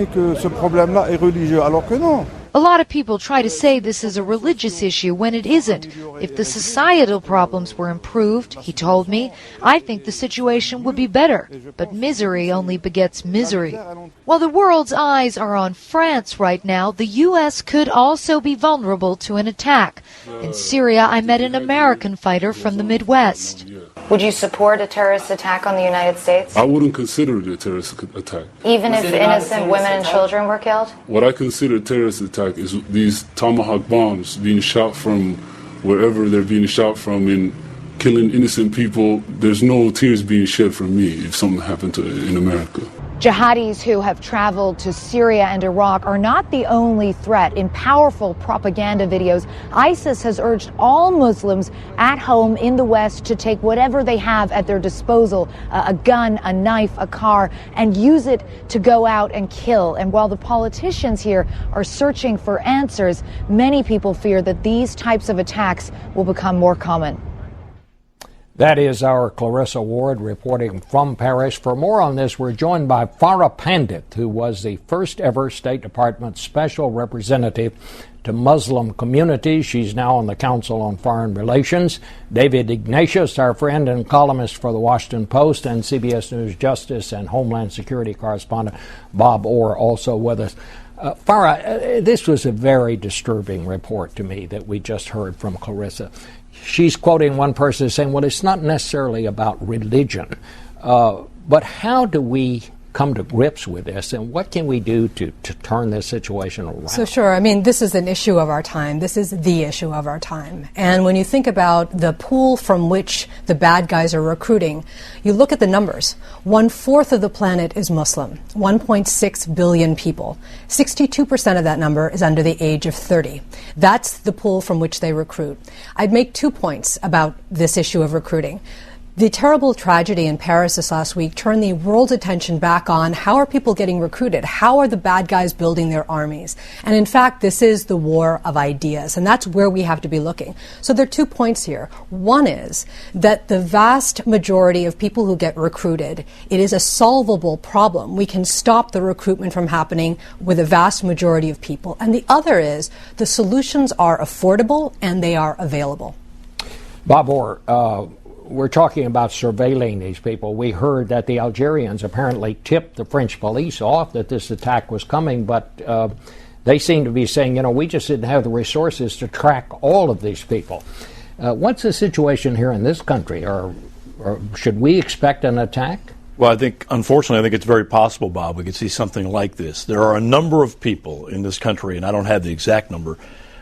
que ce problème-là est religieux, alors que non. A lot of people try to say this is a religious issue when it isn't. If the societal problems were improved, he told me, I think the situation would be better. But misery only begets misery. While the world's eyes are on France right now, the U.S. could also be vulnerable to an attack. In Syria, I met an American fighter from the Midwest. Would you support a terrorist attack on the United States? I wouldn't consider it a terrorist attack. Even if innocent women and children were killed? What I consider a terrorist attack is these tomahawk bombs being shot from wherever they're being shot from and killing innocent people. There's no tears being shed from me if something happened in America. Jihadis who have traveled to Syria and Iraq are not the only threat. In powerful propaganda videos, ISIS has urged all Muslims at home in the West to take whatever they have at their disposal, a gun, a knife, a car, and use it to go out and kill. And while the politicians here are searching for answers, many people fear that these types of attacks will become more common. That is our Clarissa Ward reporting from Paris. For more on this, we're joined by Farah Pandit, who was the first ever State Department Special Representative to Muslim communities. She's now on the Council on Foreign Relations. David Ignatius, our friend and columnist for the Washington Post, and CBS News Justice and Homeland Security correspondent Bob Orr also with us. Farah, this was a very disturbing report to me that we just heard from Clarissa. She's quoting one person saying, well, it's not necessarily about religion, but how do we come to grips with this, and what can we do to turn this situation around? So sure, I mean, this is an issue of our time. This is the issue of our time. And when you think about the pool from which the bad guys are recruiting, you look at the numbers. 1/4 of the planet is Muslim, 1.6 billion people. 62% of that number is under the age of 30. That's the pool from which they recruit. I'd make 2 points about this issue of recruiting. The terrible tragedy in Paris this last week turned the world's attention back on how are people getting recruited? How are the bad guys building their armies? And in fact, this is the war of ideas, and that's where we have to be looking. So there are 2 points here. One is that the vast majority of people who get recruited, it is a solvable problem. We can stop the recruitment from happening with a vast majority of people. And the other is the solutions are affordable and they are available. Bob Orr, we're talking about surveilling these people. We heard that the Algerians apparently tipped the French police off that this attack was coming, but they seem to be saying, you know, we just didn't have the resources to track all of these people. What's the situation here in this country? Or should we expect an attack? Well, unfortunately, I think it's very possible, Bob, we could see something like this. There are a number of people in this country, and I don't have the exact number,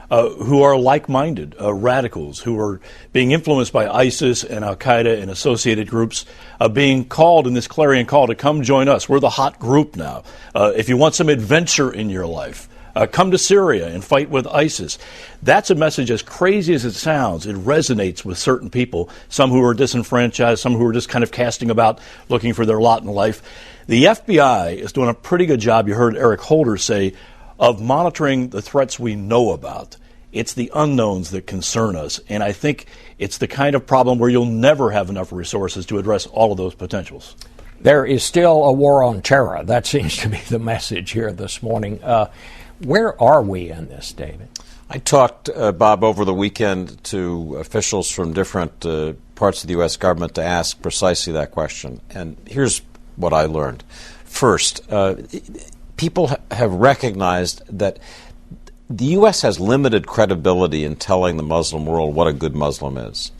who are like-minded, radicals, who are being influenced by ISIS and Al-Qaeda and associated groups, being called in this clarion call to come join us. We're the hot group now. If you want some adventure in your life, come to Syria and fight with ISIS. That's a message, as crazy as it sounds, it resonates with certain people, some who are disenfranchised, some who are just kind of casting about, looking for their lot in life. The FBI is doing a pretty good job, you heard Eric Holder say, of monitoring the threats we know about. It's the unknowns that concern us, and I think it's the kind of problem where you'll never have enough resources to address all of those potentials. There is still a war on terror. That seems to be the message here this morning. Where are we in this, David? I talked, Bob, over the weekend to officials from different parts of the U.S. government to ask precisely that question, and here's what I learned. First, people have recognized that the U.S. has limited credibility in telling the Muslim world what a good Muslim is.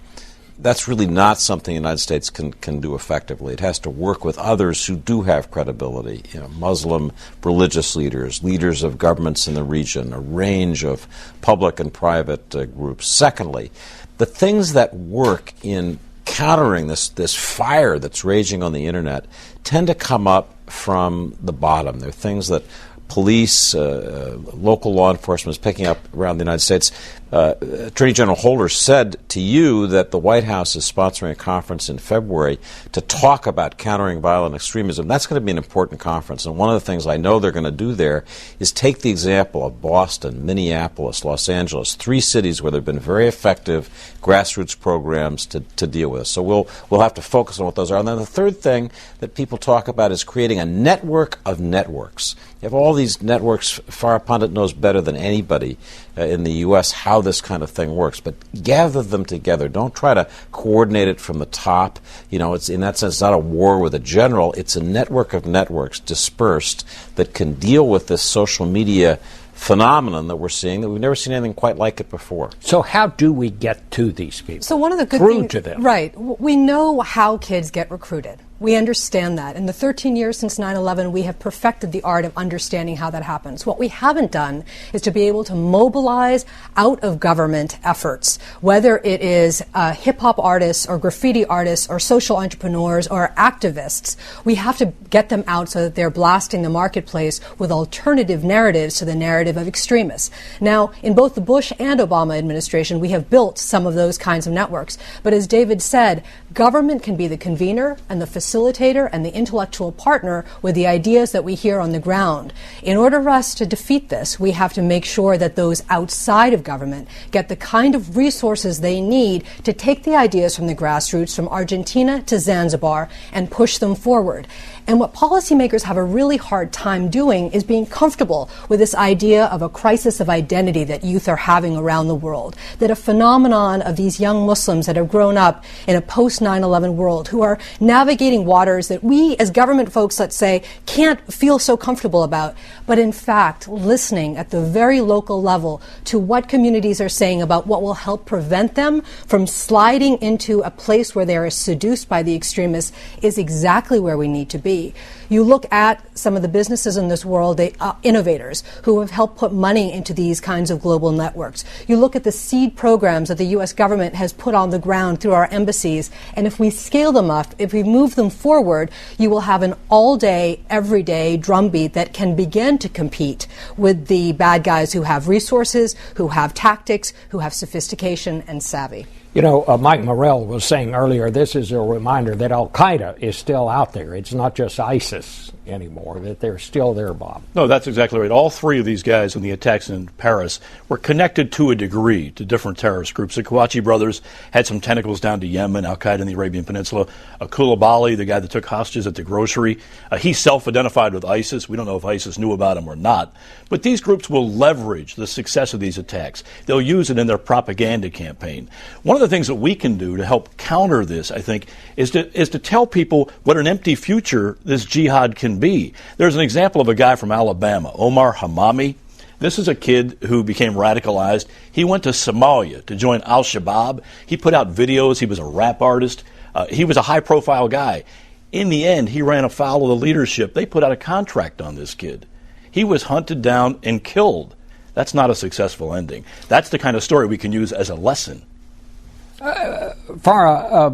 That's really not something the United States can do effectively. It has to work with others who do have credibility, Muslim religious leaders, leaders of governments in the region, a range of public and private groups. Secondly, the things that work in countering this fire that's raging on the Internet tend to come up from the bottom. They're things that police, local law enforcement is picking up around the United States. Attorney General Holder said to you that the White House is sponsoring a conference in February to talk about countering violent extremism. That's going to be an important conference, and one of the things I know they're going to do there is take the example of Boston, Minneapolis, Los Angeles, 3 cities where there have been very effective grassroots programs to deal with this. So we'll have to focus on what those are. And then the third thing that people talk about is creating a network of networks. have all these networks. Farah Pandit knows better than anybody in the U.S. how this kind of thing works. But gather them together. Don't try to coordinate it from the top. It's in that sense not a war with a general. It's a network of networks dispersed that can deal with this social media phenomenon that we're seeing, that we've never seen anything quite like it before. So how do we get to these people? So one of the good things, to them. Right. We know how kids get recruited. We understand that. In the 13 years since 9/11, we have perfected the art of understanding how that happens. What we haven't done is to be able to mobilize out-of-government efforts, whether it is hip-hop artists or graffiti artists or social entrepreneurs or activists. We have to get them out so that they're blasting the marketplace with alternative narratives to the narrative of extremists. Now, in both the Bush and Obama administration, we have built some of those kinds of networks. But as David said, government can be the convener and the facilitator and the intellectual partner with the ideas that we hear on the ground. In order for us to defeat this, we have to make sure that those outside of government get the kind of resources they need to take the ideas from the grassroots, from Argentina to Zanzibar, and push them forward. And what policymakers have a really hard time doing is being comfortable with this idea of a crisis of identity that youth are having around the world, that a phenomenon of these young Muslims that have grown up in a post-9/11 world who are navigating waters that we as government folks, let's say, can't feel so comfortable about, but in fact listening at the very local level to what communities are saying about what will help prevent them from sliding into a place where they are seduced by the extremists is exactly where we need to be. You look at some of the businesses in this world, the innovators who have helped put money into these kinds of global networks. You look at the seed programs that the U.S. government has put on the ground through our embassies, and if we scale them up, if we move them forward, you will have an all-day, everyday drumbeat that can begin to compete with the bad guys who have resources, who have tactics, who have sophistication and savvy. Mike Morrell was saying earlier, this is a reminder that Al-Qaeda is still out there. It's not just ISIS anymore, that they're still there, Bob. No, that's exactly right. All three of these guys in the attacks in Paris were connected to a degree to different terrorist groups. The Kouachi brothers had some tentacles down to Yemen, Al-Qaeda in the Arabian Peninsula. Koulibaly, the guy that took hostages at the grocery, he self-identified with ISIS. We don't know if ISIS knew about him or not. But these groups will leverage the success of these attacks. They'll use it in their propaganda campaign. One of the things that we can do to help counter this, I think, is to tell people what an empty future this jihad can be. There's an example of a guy from Alabama, Omar Hamami. This is a kid who became radicalized. He went to Somalia to join al-Shabaab. He put out videos. He was a rap artist. He was a high-profile guy. In the end, he ran afoul of the leadership. They put out a contract on this kid. He was hunted down and killed. That's not a successful ending. That's the kind of story we can use as a lesson. Farah,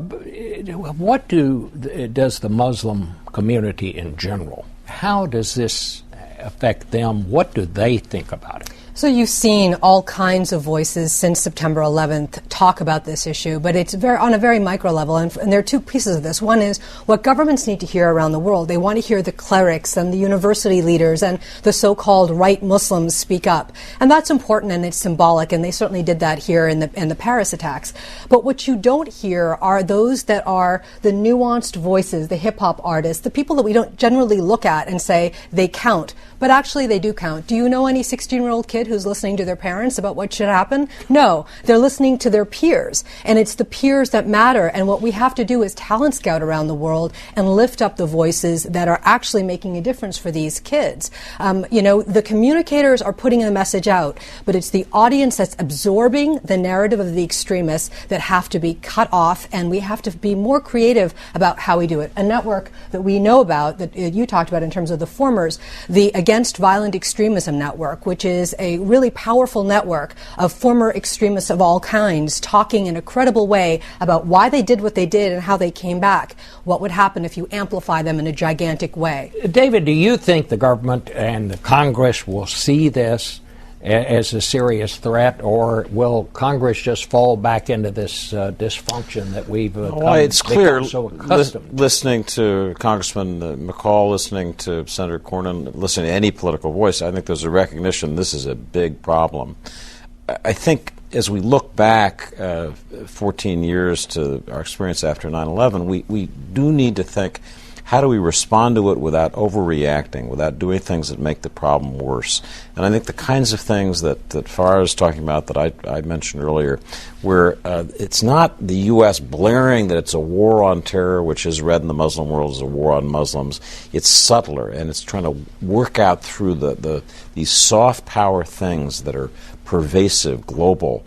what does the Muslim community in general, how does this affect them? What do they think about it? So you've seen all kinds of voices since September 11th talk about this issue, but it's on a very micro level, and there are two pieces of this. One is what governments need to hear around the world. They want to hear the clerics and the university leaders and the so-called right Muslims speak up. And that's important and it's symbolic, and they certainly did that here in the Paris attacks. But what you don't hear are those that are the nuanced voices, the hip-hop artists, the people that we don't generally look at and say they count, but actually they do count. Do you know any 16-year-old kid who's listening to their parents about what should happen? No, they're listening to their peers, and it's the peers that matter. And what we have to do is talent scout around the world and lift up the voices that are actually making a difference for these kids. The communicators are putting the message out, but it's the audience that's absorbing the narrative of the extremists that have to be cut off, and we have to be more creative about how we do it. A network that we know about, that you talked about in terms of the formers, the Against Violent Extremism Network, which is a really powerful network of former extremists of all kinds talking in a credible way about why they did what they did and how they came back. What would happen if you amplify them in a gigantic way? David, do you think the government and the Congress will see this as a serious threat, or will Congress just fall back into this dysfunction that we've it's clear, so accustomed listening to Congressman McCall, listening to Senator Cornyn, listening to any political voice, I think there's a recognition this is a big problem. I think as we look back 14 years to our experience after 9/11, we do need to think how do we respond to it without overreacting, without doing things that make the problem worse? And I think the kinds of things that Farah is talking about that I mentioned earlier, where it's not the U.S. blaring that it's a war on terror, which is read in the Muslim world as a war on Muslims. It's subtler, and it's trying to work out through these soft power things that are pervasive, global.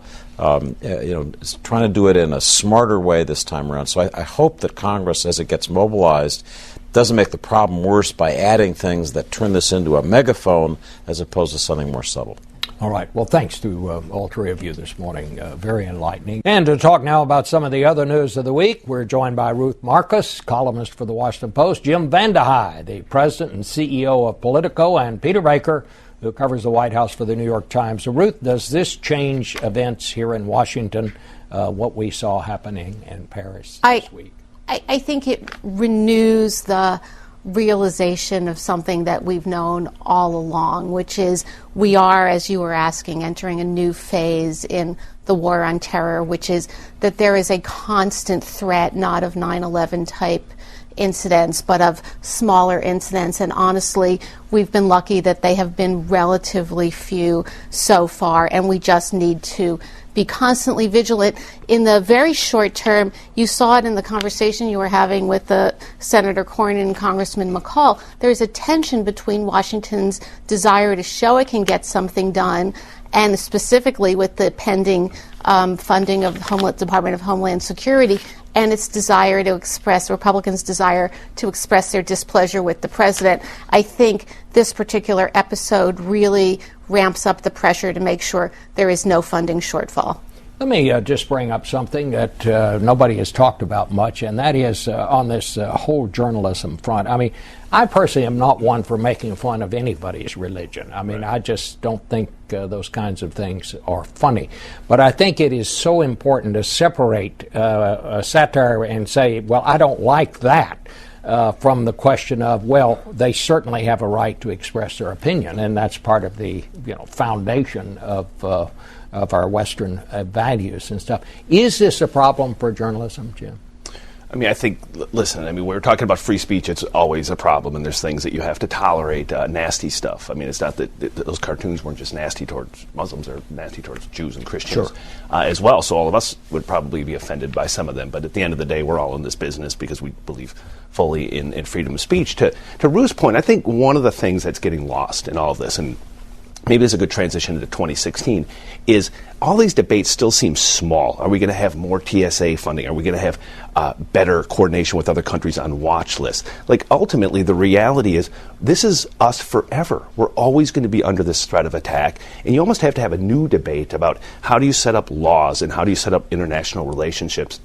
It's trying to do it in a smarter way this time around. So I hope that Congress, as it gets mobilized, doesn't make the problem worse by adding things that turn this into a megaphone as opposed to something more subtle. All right. Well, thanks to all three of you this morning. Very enlightening. And to talk now about some of the other news of the week, we're joined by Ruth Marcus, columnist for the Washington Post, Jim Vandehei, the president and CEO of Politico, and Peter Baker, who covers the White House for the New York Times. So, Ruth, does this change events here in Washington, what we saw happening in Paris this week? I think it renews the realization of something that we've known all along, which is we are, as you were asking, entering a new phase in the war on terror, which is that there is a constant threat, not of 9/11 type incidents, but of smaller incidents. And honestly, we've been lucky that they have been relatively few so far, and we just need to be constantly vigilant. In the very short term, you saw it in the conversation you were having with the Senator Cornyn and Congressman McCall. There's a tension between Washington's desire to show it can get something done, and specifically with the pending funding of the Department of Homeland Security, and its desire to express, Republicans' desire to express their displeasure with the president. I think this particular episode really ramps up the pressure to make sure there is no funding shortfall. Let me just bring up something that nobody has talked about much, and that is on this whole journalism front. I mean, I personally am not one for making fun of anybody's religion. I mean, I just don't think those kinds of things are funny. But I think it is so important to separate satire and say, well, I don't like that, from the question of, well, they certainly have a right to express their opinion, and that's part of the foundation of our Western values and stuff. Is this a problem for journalism, Jim? I mean, I think, listen, I mean, we're talking about free speech. It's always a problem, and there's things that you have to tolerate, nasty stuff. I mean, it's not that those cartoons weren't just nasty towards Muslims, they're nasty towards Jews and Christians as well. So all of us would probably be offended by some of them. But at the end of the day, we're all in this business because we believe fully in freedom of speech. To Ruth's point, I think one of the things that's getting lost in all of this, and maybe it's a good transition into 2016, is all these debates still seem small. Are we going to have more TSA funding? Are we going to have better coordination with other countries on watch lists? Like, ultimately, the reality is this is us forever. We're always going to be under this threat of attack, and you almost have to have a new debate about how do you set up laws and how do you set up international relationships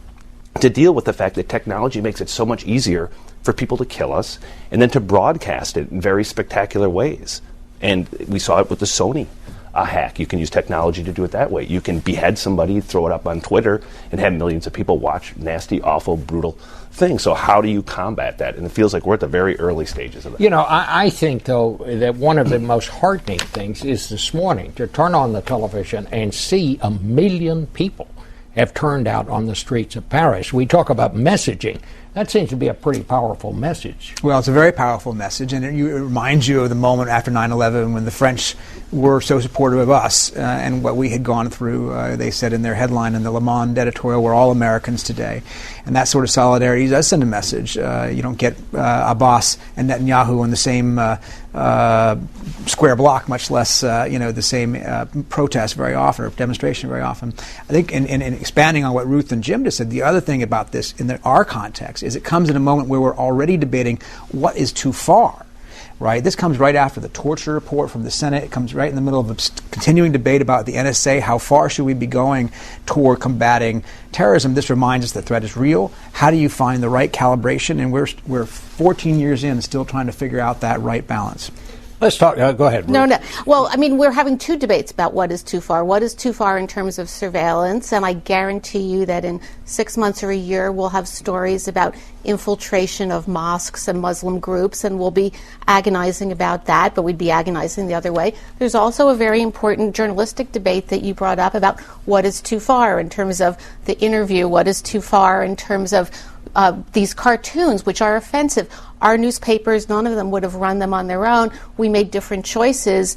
to deal with the fact that technology makes it so much easier for people to kill us and then to broadcast it in very spectacular ways. And we saw it with the Sony hack. You can use technology to do it that way. You can behead somebody, throw it up on Twitter, and have millions of people watch nasty, awful, brutal things. So how do you combat that? And it feels like we're at the very early stages of that. You know, I think, though, that one of the most heartening things is this morning to turn on the television and see 1 million people have turned out on the streets of Paris. We talk about messaging. That seems to be a pretty powerful message. Well, it's a very powerful message, and it reminds you of the moment after 9/11 when the French were so supportive of us and what we had gone through. They said in their headline in the Le Monde editorial, "We're all Americans today." And that sort of solidarity does send a message. You don't get Abbas and Netanyahu in the same square block, much less the same protest very often or demonstration very often. I think in expanding on what Ruth and Jim just said, the other thing about this in our context is it comes in a moment where we're already debating what is too far. Right. This comes right after the torture report from the Senate. It comes right in the middle of a continuing debate about the NSA. How far should we be going toward combating terrorism? This reminds us the threat is real. How do you find the right calibration? And we're 14 years in, still trying to figure out that right balance. Let's talk. Go ahead, Ruth. No. Well, I mean, we're having two debates about what is too far. What is too far in terms of surveillance? And I guarantee you that in 6 months or a year, we'll have stories about infiltration of mosques and Muslim groups, and we'll be agonizing about that, but we'd be agonizing the other way. There's also a very important journalistic debate that you brought up about what is too far in terms of the interview, what is too far in terms of these cartoons, which are offensive. Our newspapers, none of them would have run them on their own. We made different choices.